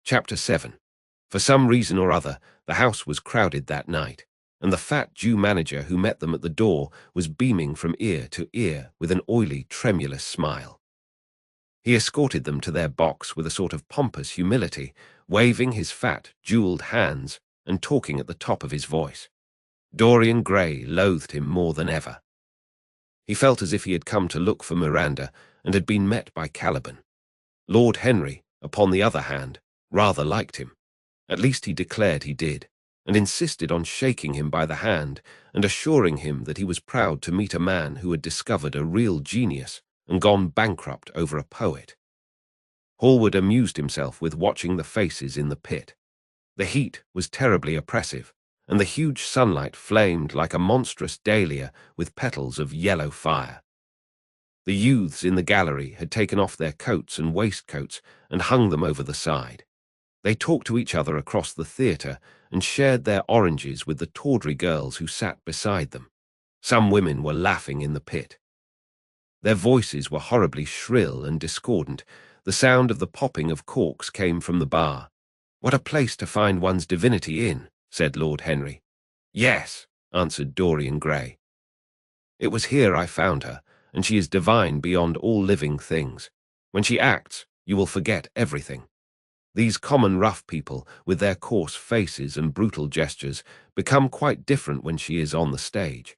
Chapter 7. For some reason or other, the house was crowded that night, and the fat Jew manager who met them at the door was beaming from ear to ear with an oily, tremulous smile. He escorted them to their box with a sort of pompous humility, waving his fat, jeweled hands and talking at the top of his voice. Dorian Gray loathed him more than ever. He felt as if he had come to look for Miranda and had been met by Caliban. Lord Henry, upon the other hand, rather liked him. At least he declared he did, and insisted on shaking him by the hand and assuring him that he was proud to meet a man who had discovered a real genius and gone bankrupt over a poet. Hallward amused himself with watching the faces in the pit. The heat was terribly oppressive, and the huge sunlight flamed like a monstrous dahlia with petals of yellow fire. The youths in the gallery had taken off their coats and waistcoats and hung them over the side. They talked to each other across the theatre and shared their oranges with the tawdry girls who sat beside them. Some women were laughing in the pit. Their voices were horribly shrill and discordant. The sound of the popping of corks came from the bar. "What a place to find one's divinity in," said Lord Henry. "Yes," answered Dorian Gray. "It was here I found her, and she is divine beyond all living things. When she acts, you will forget everything. These common rough people, with their coarse faces and brutal gestures, become quite different when she is on the stage.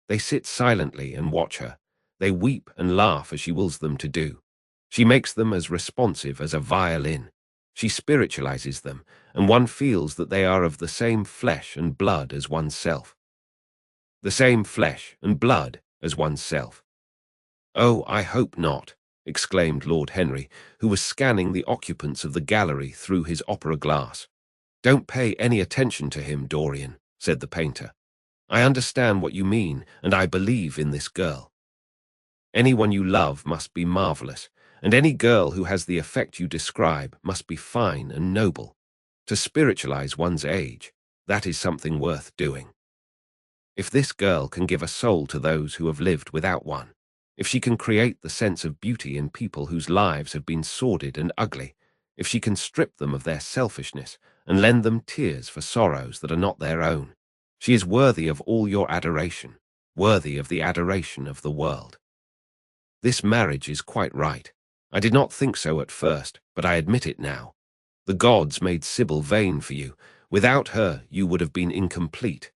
They sit silently and watch her. They weep and laugh as she wills them to do. She makes them as responsive as a violin. She spiritualizes them, and one feels that they are of the same flesh and blood as oneself. The same flesh and blood as oneself. Oh, I hope not," exclaimed Lord Henry, who was scanning the occupants of the gallery through his opera glass. "Don't pay any attention to him, Dorian," said the painter. "I understand what you mean, and I believe in this girl. Anyone you love must be marvelous, and any girl who has the effect you describe must be fine and noble. To spiritualize one's age, that is something worth doing. If this girl can give a soul to those who have lived without one, if she can create the sense of beauty in people whose lives have been sordid and ugly, if she can strip them of their selfishness and lend them tears for sorrows that are not their own, she is worthy of all your adoration, worthy of the adoration of the world. This marriage is quite right. I did not think so at first, but I admit it now. The gods made Sybil Vane for you. Without her, you would have been incomplete."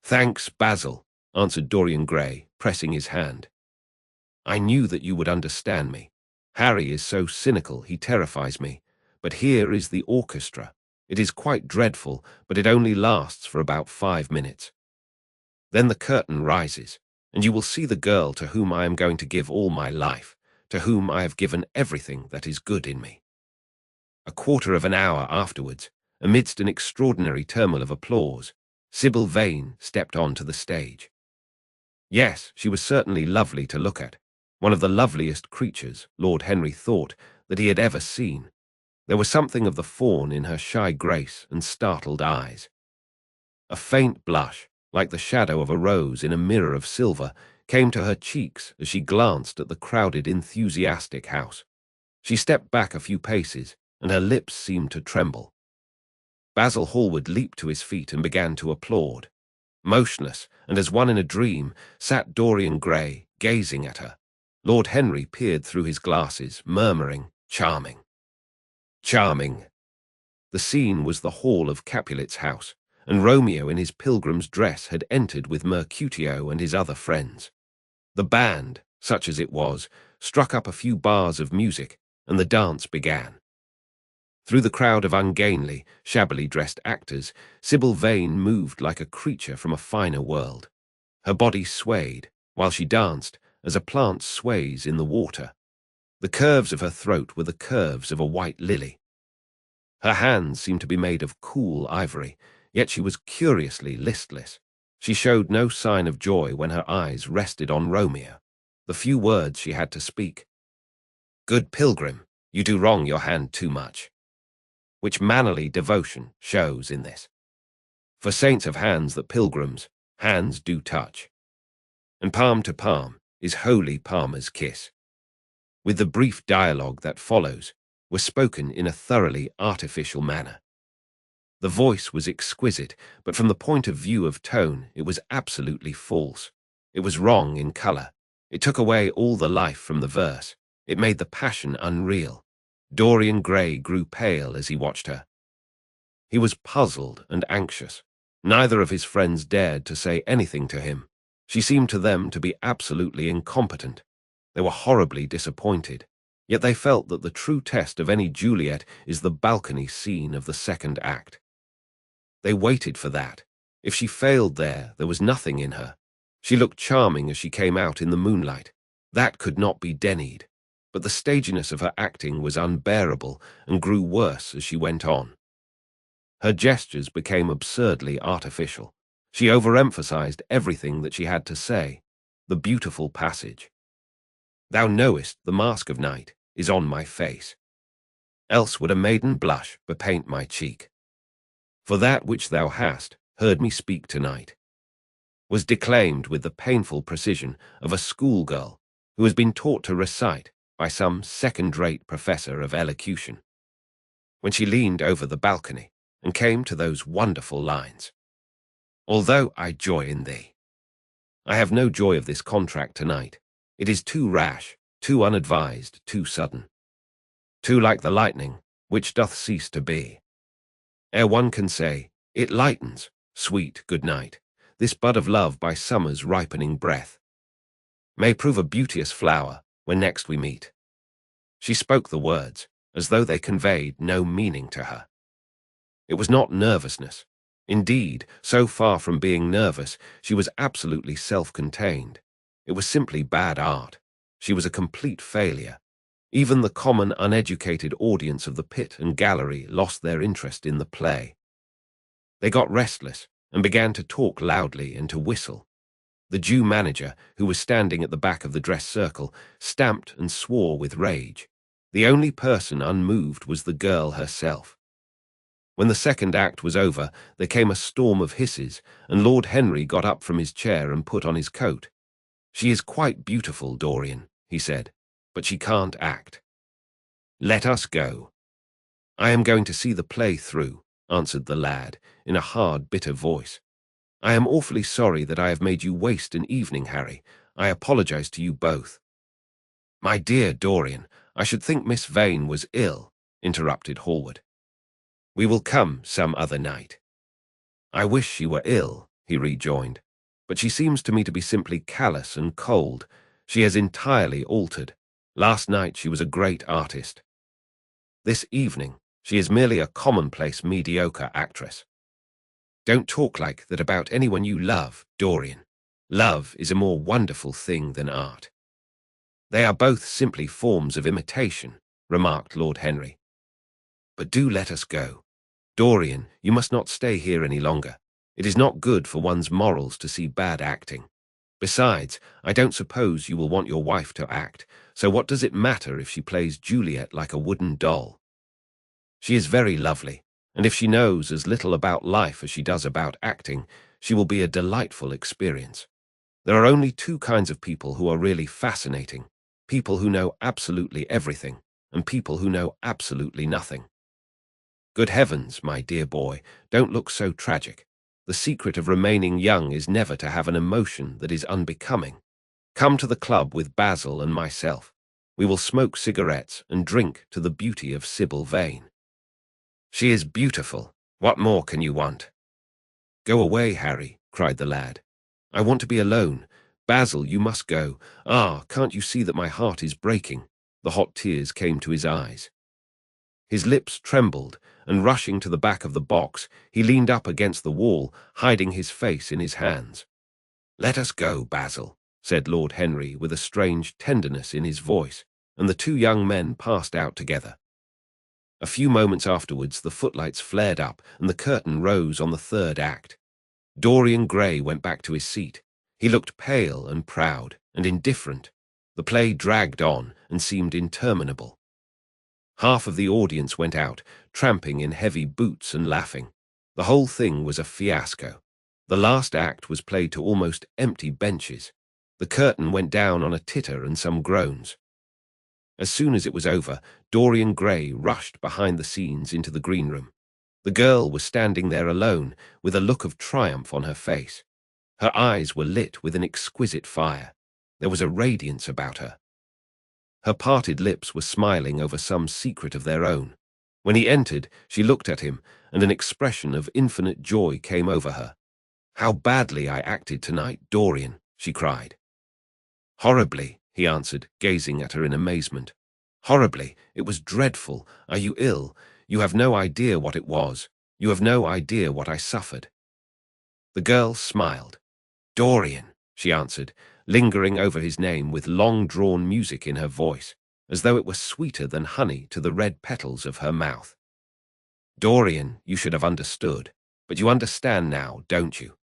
"Thanks, Basil," answered Dorian Gray, pressing his hand. "I knew that you would understand me. Harry is so cynical, he terrifies me. But here is the orchestra. It is quite dreadful, but it only lasts for about 5 minutes. Then the curtain rises, and you will see the girl to whom I am going to give all my life, to whom I have given everything that is good in me." A quarter of an hour afterwards, amidst an extraordinary turmoil of applause, Sybil Vane stepped on to the stage. Yes, she was certainly lovely to look at, one of the loveliest creatures, Lord Henry thought, that he had ever seen. There was something of the fawn in her shy grace and startled eyes. A faint blush, like the shadow of a rose in a mirror of silver, came to her cheeks as she glanced at the crowded, enthusiastic house. She stepped back a few paces, and her lips seemed to tremble. Basil Hallward leaped to his feet and began to applaud. Motionless, and as one in a dream, sat Dorian Gray, gazing at her. Lord Henry peered through his glasses, murmuring, "Charming. Charming." The scene was the hall of Capulet's house, and Romeo in his pilgrim's dress had entered with Mercutio and his other friends. The band, such as it was, struck up a few bars of music, and the dance began. Through the crowd of ungainly, shabbily dressed actors, Sybil Vane moved like a creature from a finer world. Her body swayed, while she danced, as a plant sways in the water. The curves of her throat were the curves of a white lily. Her hands seemed to be made of cool ivory, yet she was curiously listless. She showed no sign of joy when her eyes rested on Romeo. The few words she had to speak. "Good pilgrim, you do wrong your hand too much." Which mannerly devotion shows in this. For saints have hands that pilgrims' hands do touch. And palm to palm is holy Palmer's kiss. With the brief dialogue that follows, were spoken in a thoroughly artificial manner. The voice was exquisite, but from the point of view of tone, it was absolutely false. It was wrong in color. It took away all the life from the verse. It made the passion unreal. Dorian Gray grew pale as he watched her. He was puzzled and anxious. Neither of his friends dared to say anything to him. She seemed to them to be absolutely incompetent. They were horribly disappointed. Yet they felt that the true test of any Juliet is the balcony scene of the second act. They waited for that. If she failed there was nothing in her. She looked charming as she came out in the moonlight. That could not be denied. But the staginess of her acting was unbearable and grew worse as she went on. Her gestures became absurdly artificial. She overemphasized everything that she had to say. The beautiful passage. "Thou knowest the mask of night is on my face. Else would a maiden blush bepaint my cheek. For that which thou hast heard me speak tonight," was declaimed with the painful precision of a schoolgirl who has been taught to recite by some second-rate professor of elocution. When she leaned over the balcony and came to those wonderful lines, "Although I joy in thee, I have no joy of this contract tonight. It is too rash, too unadvised, too sudden. Too like the lightning, which doth cease to be. Ere one can say, it lightens, sweet good night, this bud of love by summer's ripening breath. May prove a beauteous flower when next we meet." She spoke the words as though they conveyed no meaning to her. It was not nervousness. Indeed, so far from being nervous, she was absolutely self-contained. It was simply bad art. She was a complete failure. Even the common, uneducated audience of the pit and gallery lost their interest in the play. They got restless and began to talk loudly and to whistle. The Jew manager, who was standing at the back of the dress circle, stamped and swore with rage. The only person unmoved was the girl herself. When the second act was over, there came a storm of hisses, and Lord Henry got up from his chair and put on his coat. "She is quite beautiful, Dorian," he said, "but she can't act. Let us go." "I am going to see the play through," answered the lad, in a hard, bitter voice. "I am awfully sorry that I have made you waste an evening, Harry. I apologize to you both." "My dear Dorian, I should think Miss Vane was ill," interrupted Hallward. "We will come some other night." "I wish she were ill," he rejoined, "but she seems to me to be simply callous and cold. She has entirely altered. Last night she was a great artist. This evening she is merely a commonplace, mediocre actress." "Don't talk like that about anyone you love, Dorian. Love is a more wonderful thing than art." "They are both simply forms of imitation," remarked Lord Henry. "But do let us go. Dorian, you must not stay here any longer. It is not good for one's morals to see bad acting. Besides, I don't suppose you will want your wife to act, so what does it matter if she plays Juliet like a wooden doll? She is very lovely, and if she knows as little about life as she does about acting, she will be a delightful experience. There are only two kinds of people who are really fascinating: people who know absolutely everything, and people who know absolutely nothing. Good heavens, my dear boy, don't look so tragic. The secret of remaining young is never to have an emotion that is unbecoming. Come to the club with Basil and myself. We will smoke cigarettes and drink to the beauty of Sybil Vane. She is beautiful. What more can you want?" "Go away, Harry," cried the lad. "I want to be alone. Basil, you must go. Ah, can't you see that my heart is breaking?" The hot tears came to his eyes. His lips trembled, and rushing to the back of the box, he leaned up against the wall, hiding his face in his hands. "Let us go, Basil," said Lord Henry with a strange tenderness in his voice, and the two young men passed out together. A few moments afterwards the footlights flared up and the curtain rose on the third act. Dorian Gray went back to his seat. He looked pale and proud and indifferent. The play dragged on and seemed interminable. Half of the audience went out, tramping in heavy boots and laughing. The whole thing was a fiasco. The last act was played to almost empty benches. The curtain went down on a titter and some groans. As soon as it was over, Dorian Gray rushed behind the scenes into the green room. The girl was standing there alone, with a look of triumph on her face. Her eyes were lit with an exquisite fire. There was a radiance about her. Her parted lips were smiling over some secret of their own. When he entered, she looked at him, and an expression of infinite joy came over her. "How badly I acted tonight, Dorian," she cried. "Horribly," he answered, gazing at her in amazement. "Horribly. It was dreadful. Are you ill? You have no idea what it was. You have no idea what I suffered." The girl smiled. "Dorian," she answered, lingering over his name with long-drawn music in her voice, as though it were sweeter than honey to the red petals of her mouth. "Dorian, you should have understood. But you understand now, don't you?"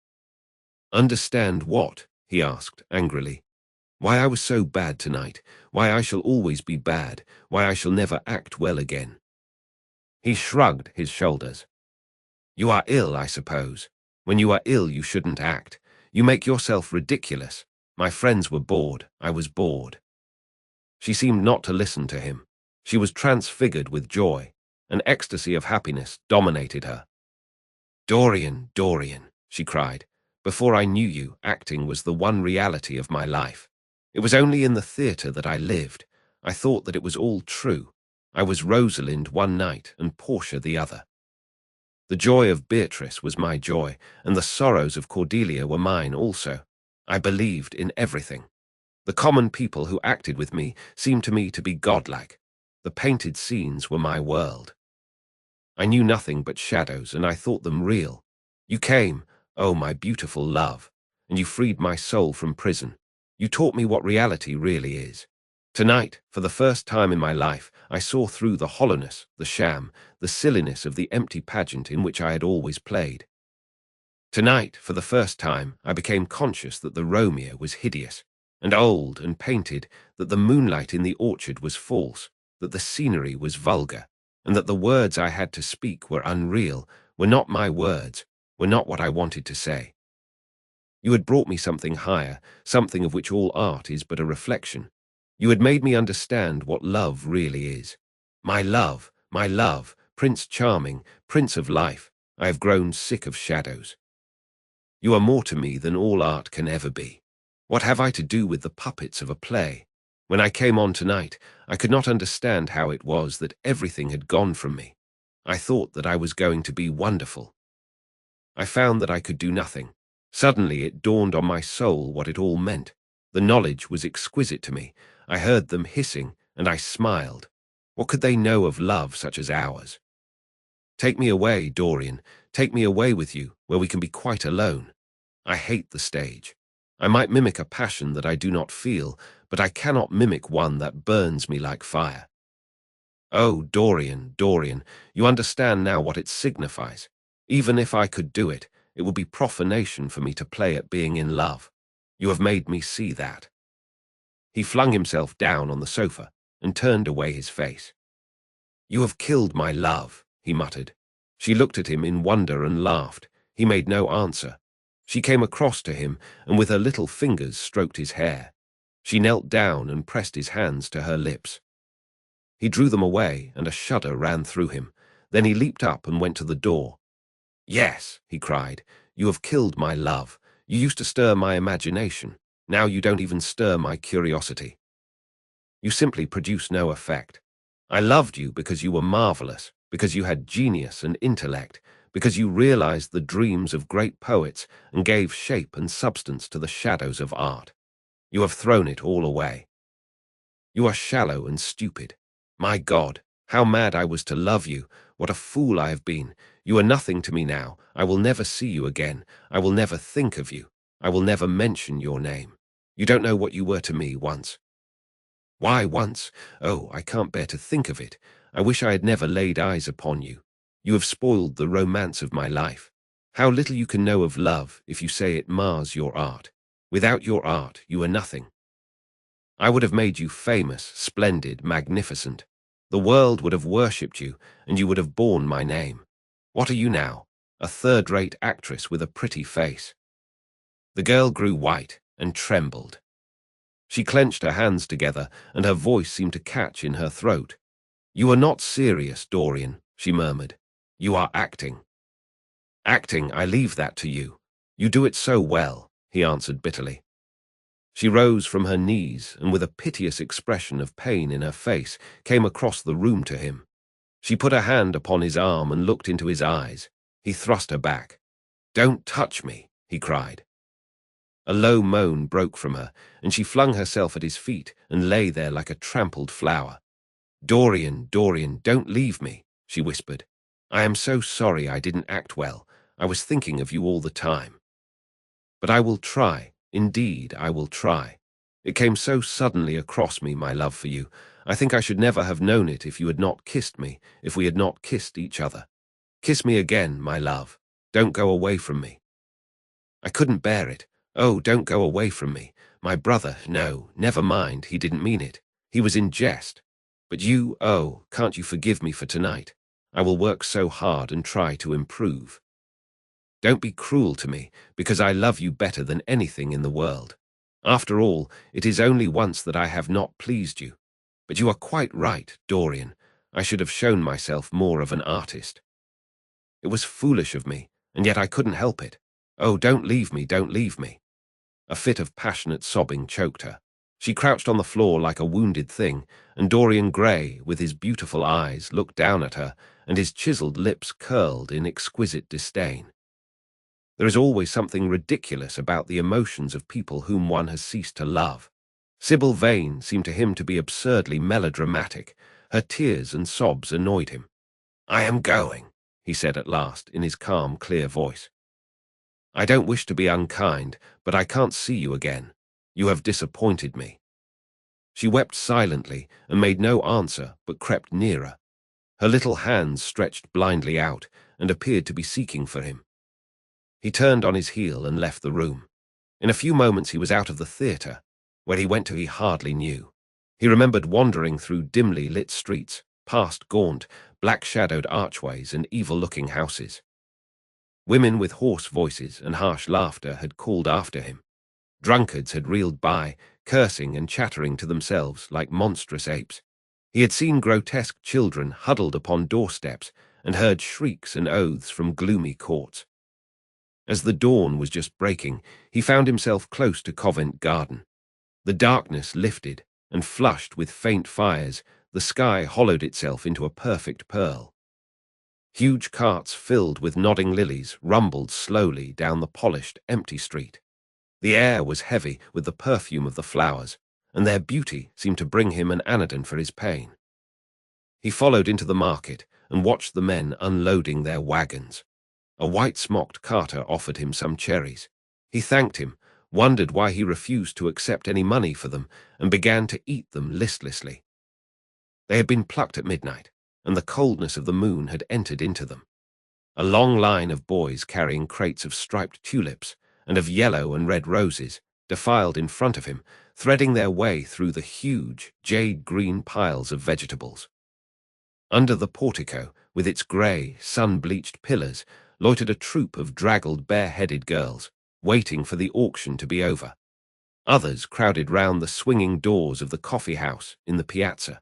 "Understand what?" he asked, angrily. "Why I was so bad tonight, why I shall always be bad, why I shall never act well again." He shrugged his shoulders. "You are ill, I suppose. When you are ill, you shouldn't act. You make yourself ridiculous. My friends were bored. I was bored." She seemed not to listen to him. She was transfigured with joy. An ecstasy of happiness dominated her. "Dorian, Dorian," she cried. "Before I knew you, acting was the one reality of my life. It was only in the theatre that I lived. I thought that it was all true. I was Rosalind one night and Portia the other. The joy of Beatrice was my joy, and the sorrows of Cordelia were mine also. I believed in everything. The common people who acted with me seemed to me to be godlike. The painted scenes were my world. I knew nothing but shadows, and I thought them real. You came, oh my beautiful love, and you freed my soul from prison. You taught me what reality really is. Tonight, for the first time in my life, I saw through the hollowness, the sham, the silliness of the empty pageant in which I had always played. Tonight, for the first time, I became conscious that the Romeo was hideous, and old and painted, that the moonlight in the orchard was false, that the scenery was vulgar, and that the words I had to speak were unreal, were not my words, were not what I wanted to say. You had brought me something higher, something of which all art is but a reflection. You had made me understand what love really is. My love, Prince Charming, Prince of Life, I have grown sick of shadows. You are more to me than all art can ever be. What have I to do with the puppets of a play? When I came on tonight, I could not understand how it was that everything had gone from me. I thought that I was going to be wonderful. I found that I could do nothing. Suddenly it dawned on my soul what it all meant. The knowledge was exquisite to me. I heard them hissing, and I smiled. What could they know of love such as ours? Take me away, Dorian. Take me away with you, where we can be quite alone. I hate the stage. I might mimic a passion that I do not feel, but I cannot mimic one that burns me like fire. Oh, Dorian, Dorian, you understand now what it signifies. Even if I could do it, it would be profanation for me to play at being in love. You have made me see that. He flung himself down on the sofa and turned away his face. "You have killed my love," he muttered. She looked at him in wonder and laughed. He made no answer. She came across to him and with her little fingers stroked his hair. She knelt down and pressed his hands to her lips. He drew them away, and a shudder ran through him. Then he leaped up and went to the door. "Yes," he cried, "you have killed my love. You used to stir my imagination. Now you don't even stir my curiosity. You simply produce no effect. I loved you because you were marvelous, because you had genius and intellect, because you realized the dreams of great poets and gave shape and substance to the shadows of art. You have thrown it all away. You are shallow and stupid. My God, how mad I was to love you. What a fool I have been. You are nothing to me now. I will never see you again. I will never think of you. I will never mention your name. You don't know what you were to me once." "Why once? Oh, I can't bear to think of it. I wish I had never laid eyes upon you. You have spoiled the romance of my life. How little you can know of love if you say it mars your art. Without your art, you are nothing. I would have made you famous, splendid, magnificent. The world would have worshipped you, and you would have borne my name. What are you now? A third-rate actress with a pretty face." The girl grew white and trembled. She clenched her hands together, and her voice seemed to catch in her throat. "You are not serious, Dorian," she murmured. "You are acting." "Acting, I leave that to you. You do it so well," he answered bitterly. She rose from her knees and with a piteous expression of pain in her face came across the room to him. She put her hand upon his arm and looked into his eyes. He thrust her back. "Don't touch me," he cried. A low moan broke from her, and she flung herself at his feet and lay there like a trampled flower. "Dorian, Dorian, don't leave me," she whispered. "I am so sorry I didn't act well. I was thinking of you all the time. But I will try, indeed I will try. It came so suddenly across me, my love for you. I think I should never have known it if you had not kissed me, if we had not kissed each other. Kiss me again, my love. Don't go away from me." I couldn't bear it. "Oh, don't go away from me. My brother, no, never mind, he didn't mean it. He was in jest. But you, oh, can't you forgive me for tonight? I will work so hard and try to improve. Don't be cruel to me, because I love you better than anything in the world. After all, it is only once that I have not pleased you. But you are quite right, Dorian. I should have shown myself more of an artist. It was foolish of me, and yet I couldn't help it. Oh, don't leave me, don't leave me." A fit of passionate sobbing choked her. She crouched on the floor like a wounded thing, and Dorian Gray, with his beautiful eyes, looked down at her, and his chiseled lips curled in exquisite disdain. There is always something ridiculous about the emotions of people whom one has ceased to love. Sybil Vane seemed to him to be absurdly melodramatic. Her tears and sobs annoyed him. "I am going," he said at last, in his calm, clear voice. "I don't wish to be unkind, but I can't see you again. You have disappointed me." She wept silently and made no answer, but crept nearer. Her little hands stretched blindly out and appeared to be seeking for him. He turned on his heel and left the room. In a few moments he was out of the theatre. Where he went to he hardly knew. He remembered wandering through dimly lit streets, past gaunt, black-shadowed archways and evil-looking houses. Women with hoarse voices and harsh laughter had called after him. Drunkards had reeled by, cursing and chattering to themselves like monstrous apes. He had seen grotesque children huddled upon doorsteps and heard shrieks and oaths from gloomy courts. As the dawn was just breaking, he found himself close to Covent Garden. The darkness lifted, and flushed with faint fires, the sky hollowed itself into a perfect pearl. Huge carts filled with nodding lilies rumbled slowly down the polished, empty street. The air was heavy with the perfume of the flowers, and their beauty seemed to bring him an anodyne for his pain. He followed into the market and watched the men unloading their wagons. A white-smocked carter offered him some cherries. He thanked him, wondered why he refused to accept any money for them, and began to eat them listlessly. They had been plucked at midnight, and the coldness of the moon had entered into them. A long line of boys carrying crates of striped tulips and of yellow and red roses defiled in front of him, threading their way through the huge, jade-green piles of vegetables. Under the portico, with its grey, sun-bleached pillars, loitered a troop of draggled, bare-headed girls, waiting for the auction to be over. Others crowded round the swinging doors of the coffee house in the piazza.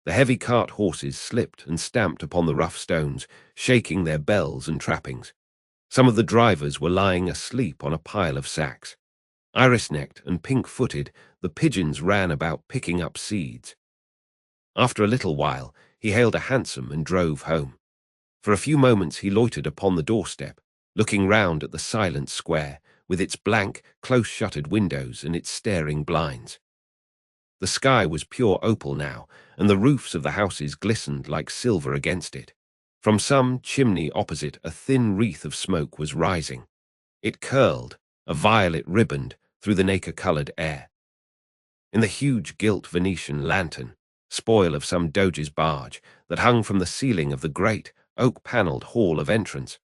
The heavy cart horses slipped and stamped upon the rough stones, shaking their bells and trappings. Some of the drivers were lying asleep on a pile of sacks. Iris-necked and pink-footed, the pigeons ran about picking up seeds. After a little while, he hailed a hansom and drove home. For a few moments he loitered upon the doorstep, looking round at the silent square, with its blank, close-shuttered windows and its staring blinds. The sky was pure opal now, and the roofs of the houses glistened like silver against it. From some chimney opposite a thin wreath of smoke was rising. It curled, a violet riband, through the nacre-coloured air. In the huge gilt Venetian lantern, spoil of some doge's barge, that hung from the ceiling of the great, oak-panelled hall of entrance,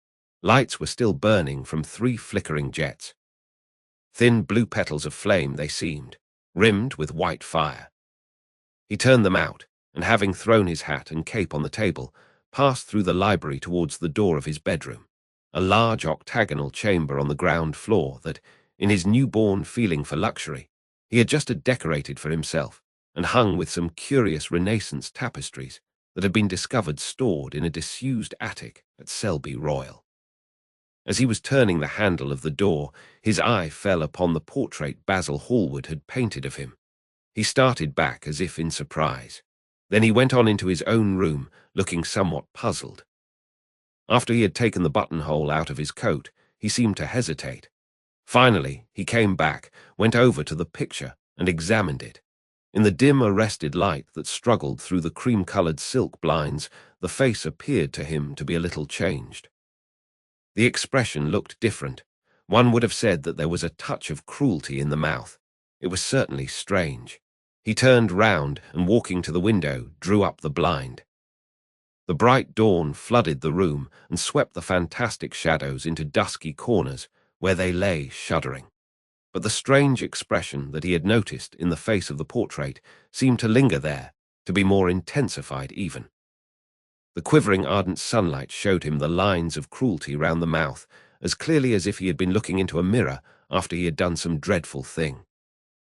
lights were still burning from 3 flickering jets. Thin blue petals of flame they seemed, rimmed with white fire. He turned them out, and having thrown his hat and cape on the table, passed through the library towards the door of his bedroom, a large octagonal chamber on the ground floor that, in his newborn feeling for luxury, He had just decorated for himself and hung with some curious Renaissance tapestries that had been discovered stored in a disused attic at Selby Royal. As he was turning the handle of the door, his eye fell upon the portrait Basil Hallward had painted of him. He started back as if in surprise. Then he went on into his own room, looking somewhat puzzled. After he had taken the buttonhole out of his coat, he seemed to hesitate. Finally, he came back, went over to the picture, and examined it. In the dim, arrested light that struggled through the cream-colored silk blinds, the face appeared to him to be a little changed. The expression looked different. One would have said that there was a touch of cruelty in the mouth. It was certainly strange. He turned round and, walking to the window, drew up the blind. The bright dawn flooded the room and swept the fantastic shadows into dusky corners where they lay shuddering. But the strange expression that he had noticed in the face of the portrait seemed to linger there, to be more intensified even. The quivering ardent sunlight showed him the lines of cruelty round the mouth as clearly as if he had been looking into a mirror after he had done some dreadful thing.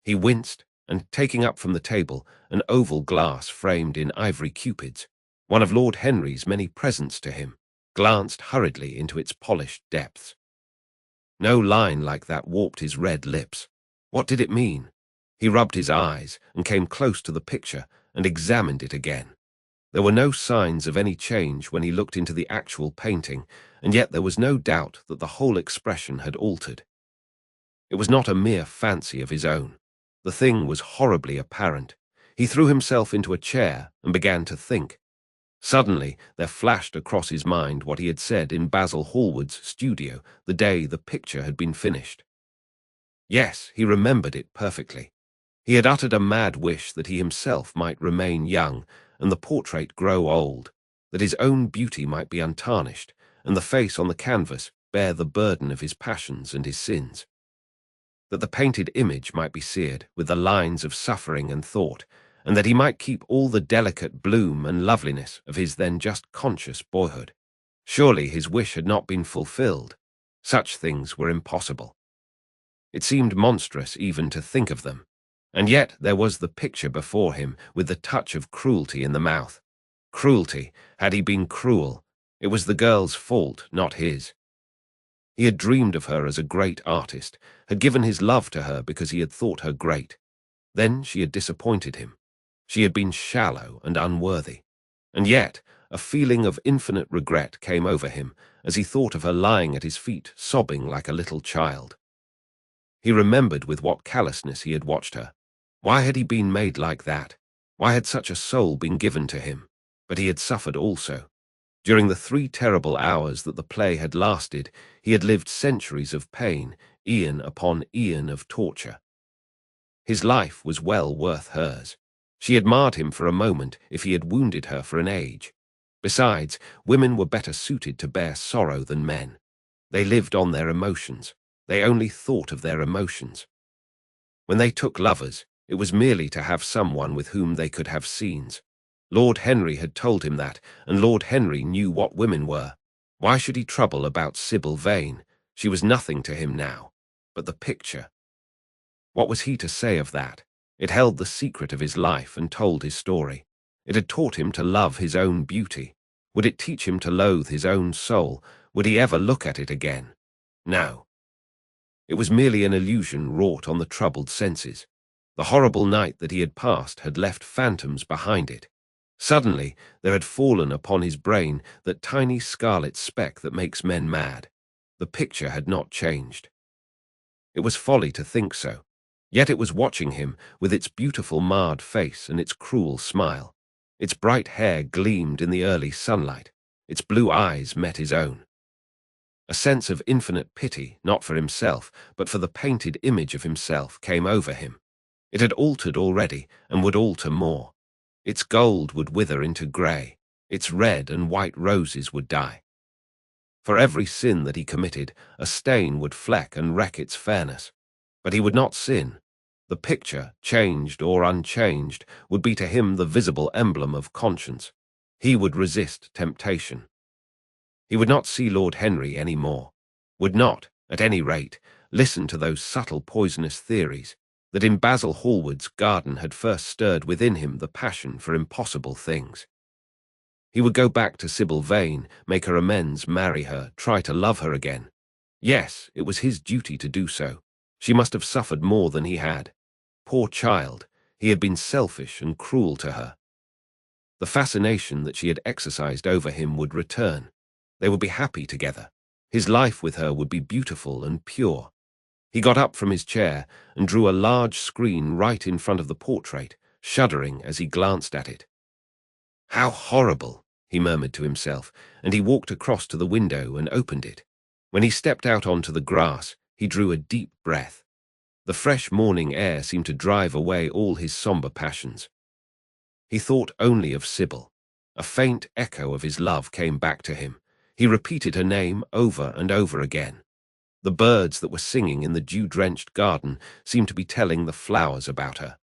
He winced, and taking up from the table an oval glass framed in ivory cupids, one of Lord Henry's many presents to him, glanced hurriedly into its polished depths. No line like that warped his red lips. What did it mean? He rubbed his eyes and came close to the picture and examined it again. There were no signs of any change when he looked into the actual painting, and yet there was no doubt that the whole expression had altered. It was not a mere fancy of his own. The thing was horribly apparent. He threw himself into a chair and began to think. Suddenly, there flashed across his mind what he had said in Basil Hallward's studio the day the picture had been finished. Yes, he remembered it perfectly. He had uttered a mad wish that he himself might remain young and the portrait grow old, that his own beauty might be untarnished and the face on the canvas bear the burden of his passions and his sins, that the painted image might be seared with the lines of suffering and thought, and that he might keep all the delicate bloom and loveliness of his then just conscious boyhood. Surely his wish had not been fulfilled. Such things were impossible. It seemed monstrous even to think of them. And yet there was the picture before him with the touch of cruelty in the mouth. Cruelty, had he been cruel, it was the girl's fault, not his. He had dreamed of her as a great artist, had given his love to her because he had thought her great. Then she had disappointed him. She had been shallow and unworthy. And yet a feeling of infinite regret came over him as he thought of her lying at his feet, sobbing like a little child. He remembered with what callousness he had watched her. Why had he been made like that? Why had such a soul been given to him? But he had suffered also. During the 3 terrible hours that the play had lasted, he had lived centuries of pain, eon upon eon of torture. His life was well worth hers. She had marred him for a moment if he had wounded her for an age. Besides, women were better suited to bear sorrow than men. They lived on their emotions. They only thought of their emotions. When they took lovers, it was merely to have someone with whom they could have scenes. Lord Henry had told him that, and Lord Henry knew what women were. Why should he trouble about Sybil Vane? She was nothing to him now. But the picture. What was he to say of that? It held the secret of his life and told his story. It had taught him to love his own beauty. Would it teach him to loathe his own soul? Would he ever look at it again? No. It was merely an illusion wrought on the troubled senses. The horrible night that he had passed had left phantoms behind it. Suddenly, there had fallen upon his brain that tiny scarlet speck that makes men mad. The picture had not changed. It was folly to think so. Yet it was watching him with its beautiful marred face and its cruel smile. Its bright hair gleamed in the early sunlight. Its blue eyes met his own. A sense of infinite pity, not for himself, but for the painted image of himself, came over him. It had altered already, and would alter more. Its gold would wither into grey. Its red and white roses would die. For every sin that he committed, a stain would fleck and wreck its fairness. But he would not sin. The picture, changed or unchanged, would be to him the visible emblem of conscience. He would resist temptation. He would not see Lord Henry any more, would not, at any rate, listen to those subtle poisonous theories. that in Basil Hallward's garden had first stirred within him the passion for impossible things. He would go back to Sybil Vane, make her amends, marry her, try to love her again. Yes, it was his duty to do so. She must have suffered more than he had. Poor child, he had been selfish and cruel to her. The fascination that she had exercised over him would return. They would be happy together. His life with her would be beautiful and pure. He got up from his chair and drew a large screen right in front of the portrait, shuddering as he glanced at it. How horrible, he murmured to himself, and he walked across to the window and opened it. When he stepped out onto the grass, he drew a deep breath. The fresh morning air seemed to drive away all his somber passions. He thought only of Sybil. A faint echo of his love came back to him. He repeated her name over and over again. The birds that were singing in the dew-drenched garden seemed to be telling the flowers about her.